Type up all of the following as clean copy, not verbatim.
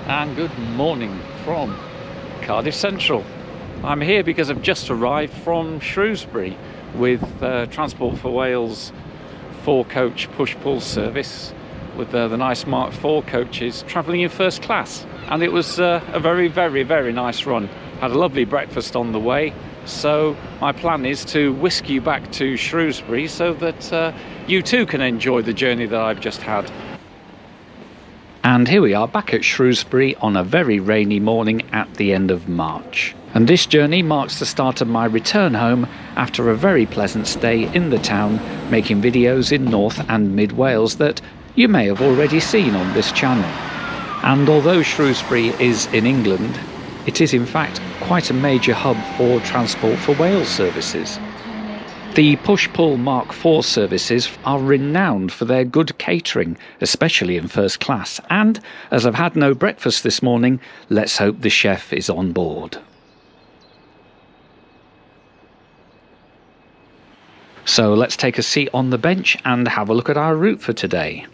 and good morning from Cardiff Central. I'm here because I've just arrived from Shrewsbury with Transport for Wales 4-coach push-pull service with the nice Mark IV coaches travelling in first class, and it was a very nice run. Had a lovely breakfast on the way, so my plan is to whisk you back to Shrewsbury so that you too can enjoy the journey that I've just had. And here we are back at Shrewsbury on a very rainy morning at the end of March. And this journey marks the start of my return home after a very pleasant stay in the town, making videos in North and Mid Wales that you may have already seen on this channel. And although Shrewsbury is in England, it is in fact quite a major hub for Transport for Wales services. The push-pull Mark IV services are renowned for their good catering, especially in first class, and as I've had no breakfast this morning, let's hope the chef is on board. So let's take a seat on the bench and have a look at our route for today.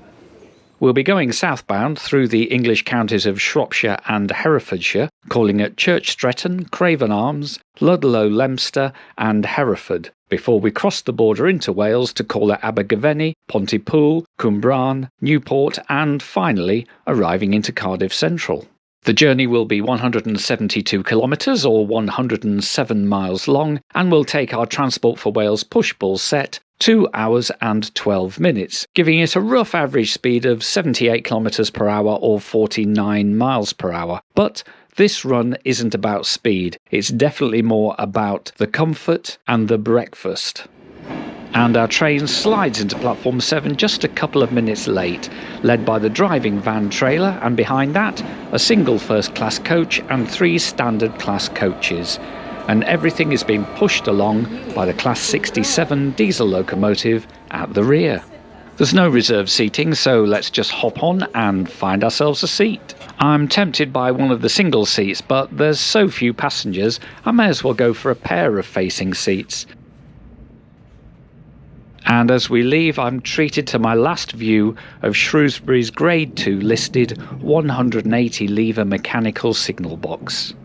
We'll be going southbound through the English counties of Shropshire and Herefordshire, calling at Church Stretton, Craven Arms, Ludlow Leominster and Hereford, before we cross the border into Wales to call at Abergavenny, Pontypool, Cwmbran, Newport and finally arriving into Cardiff Central. The journey will be 172 kilometres or 107 miles long and will take our Transport for Wales push-pull set 2 hours and 12 minutes, giving it a rough average speed of 78 kilometres per hour or 49 miles per hour. But this run isn't about speed, it's definitely more about the comfort and the breakfast. And our train slides into platform 7 just a couple of minutes late, led by the driving van trailer, and behind that a single first class coach and 3 standard class coaches. And everything is being pushed along by the class 67 diesel locomotive at the rear. There's no reserved seating, so let's just hop on and find ourselves a seat. I'm tempted by one of the single seats, but there's so few passengers I may as well go for a pair of facing seats. And as we leave, I'm treated to my last view of Shrewsbury's Grade 2 listed 180 lever mechanical signal box.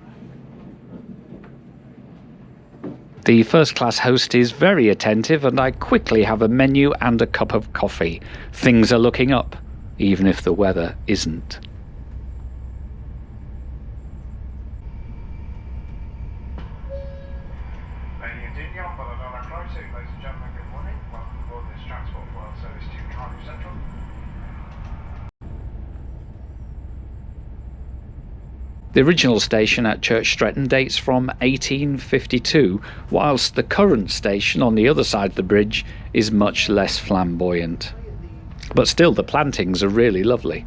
The first class host is very attentive and I quickly have a menu and a cup of coffee. Things are looking up, even if the weather isn't. The original station at Church Stretton dates from 1852, whilst the current station on the other side of the bridge is much less flamboyant. But still, the plantings are really lovely.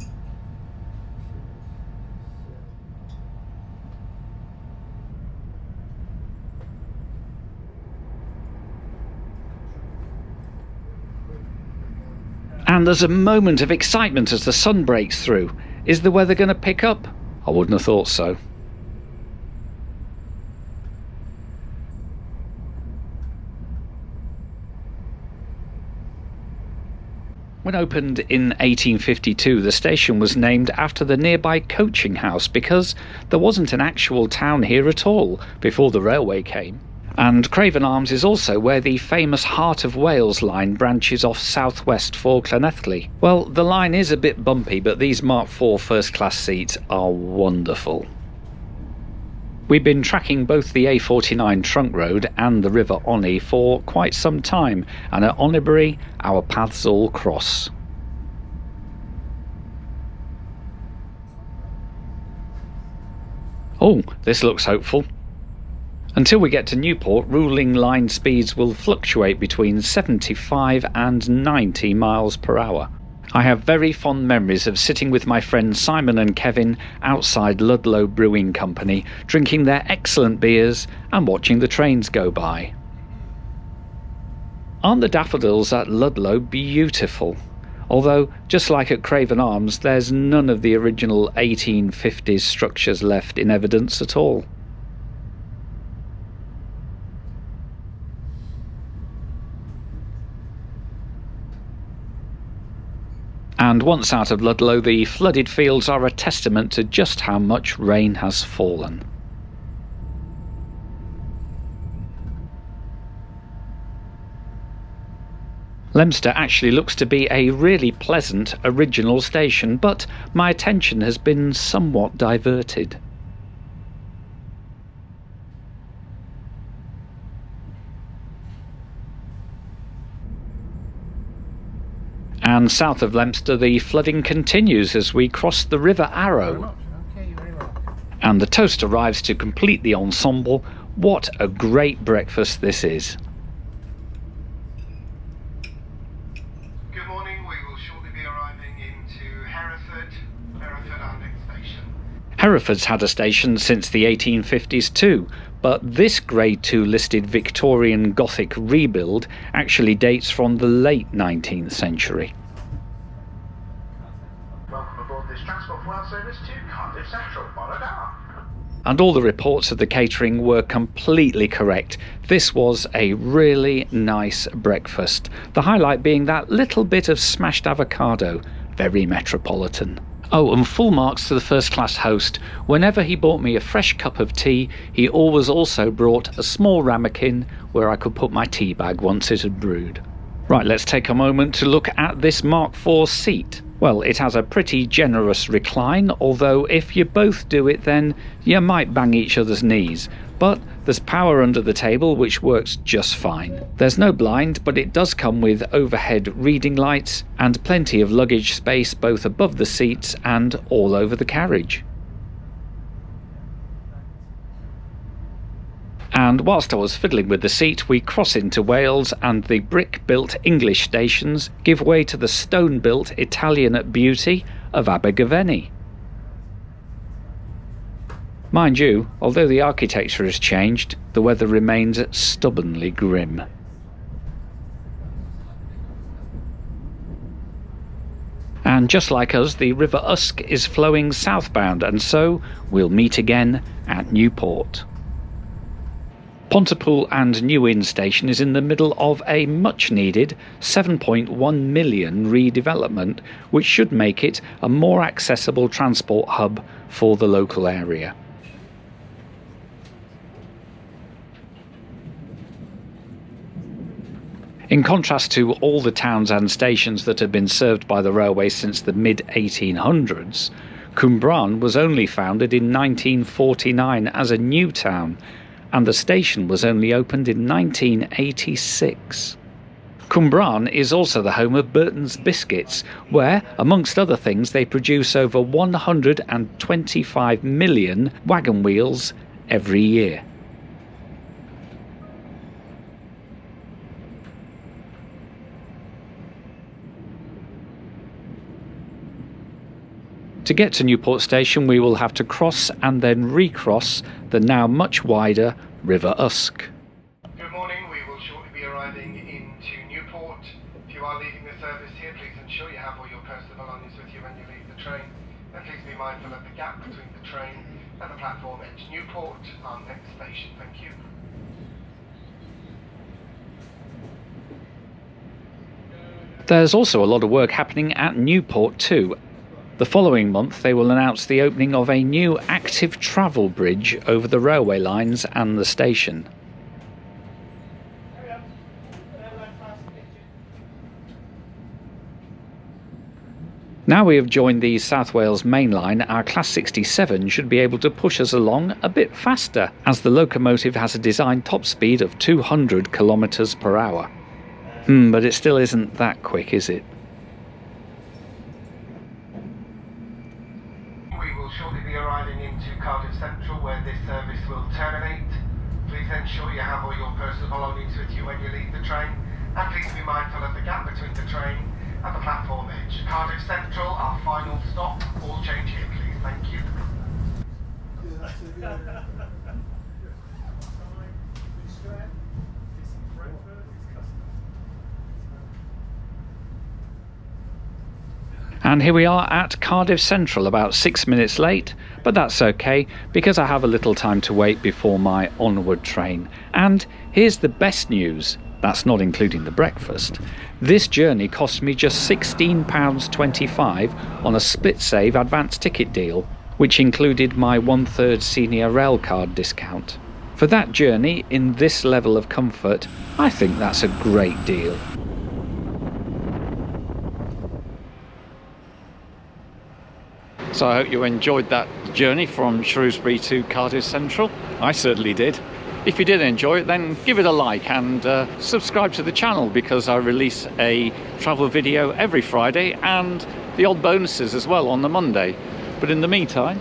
And there's a moment of excitement as the sun breaks through. Is the weather going to pick up? I wouldn't have thought so. When opened in 1852, the station was named after the nearby coaching house because there wasn't an actual town here at all before the railway came. And Craven Arms is also where the famous Heart of Wales line branches off southwest for Llanelli. Well, the line is a bit bumpy, but these Mark IV first class seats are wonderful. We've been tracking both the A49 trunk road and the River Onny for quite some time, and at Onnybury our paths all cross. Oh, this looks hopeful. Until we get to Newport, ruling line speeds will fluctuate between 75 and 90 miles per hour. I have very fond memories of sitting with my friends Simon and Kevin outside Ludlow Brewing Company, drinking their excellent beers and watching the trains go by. Aren't the daffodils at Ludlow beautiful? Although, just like at Craven Arms, there's none of the original 1850s structures left in evidence at all. And once out of Ludlow, the flooded fields are a testament to just how much rain has fallen. Leominster actually looks to be a really pleasant original station, but my attention has been somewhat diverted. And south of Leominster, the flooding continues as we cross the River Arrow. And the toast arrives to complete the ensemble. What a great breakfast this is. Good morning, we will shortly be arriving into Hereford our next station. Hereford's had a station since the 1850s too, but this Grade 2 listed Victorian Gothic rebuild actually dates from the late 19th century. Welcome aboard this Transport for Wales service to Cardiff Central, Borodar. And all the reports of the catering were completely correct. This was a really nice breakfast. The highlight being that little bit of smashed avocado, very metropolitan. Oh, and full marks to the first-class host. Whenever he bought me a fresh cup of tea, he always also brought a small ramekin where I could put my tea bag once it had brewed. Right, let's take a moment to look at this Mark IV seat. Well, it has a pretty generous recline, although if you both do it then you might bang each other's knees. But there's power under the table which works just fine. There's no blind, but it does come with overhead reading lights and plenty of luggage space both above the seats and all over the carriage. And whilst I was fiddling with the seat, we cross into Wales and the brick-built English stations give way to the stone-built Italian beauty of Abergavenny. Mind you, although the architecture has changed, the weather remains stubbornly grim. And just like us, the River Usk is flowing southbound, and so we'll meet again at Newport. Pontypool and New Inn station is in the middle of a much-needed 7.1 million redevelopment, which should make it a more accessible transport hub for the local area. In contrast to all the towns and stations that have been served by the railway since the mid-1800s, Cwmbran was only founded in 1949 as a new town, and the station was only opened in 1986. Cwmbran is also the home of Burton's Biscuits, where, amongst other things, they produce over 125 million wagon wheels every year. To get to Newport Station, we will have to cross and then recross the now much wider River Usk. Good morning, we will shortly be arriving into Newport. If you are leaving the service here, please ensure you have all your personal belongings with you when you leave the train. And please be mindful of the gap between the train and the platform edge. Newport, our next station. Thank you. There's also a lot of work happening at Newport too. The following month they will announce the opening of a new active travel bridge over the railway lines and the station. Now we have joined the South Wales Main Line, our Class 67 should be able to push us along a bit faster, as the locomotive has a design top speed of 200 km per hour. But it still isn't that quick, is it? Arriving into Cardiff Central, where this service will terminate. Please ensure you have all your personal belongings with you when you leave the train, and please be mindful of the gap between the train and the platform edge. Cardiff Central, our final stop. All change here, please. Thank you. And here we are at Cardiff Central, about 6 minutes late, but that's okay because I have a little time to wait before my onward train. And here's the best news. That's not including the breakfast. This journey cost me just £16.25 on a split save advance ticket deal, which included my 1/3 senior rail card discount. For that journey, in this level of comfort, I think that's a great deal. So I hope you enjoyed that journey from Shrewsbury to Cardiff Central. I certainly did. If you did enjoy it, then give it a like and subscribe to the channel, because I release a travel video every Friday and the odd bonuses as well on the Monday. But in the meantime,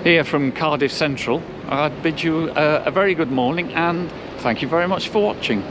here from Cardiff Central, I bid you a very good morning and thank you very much for watching.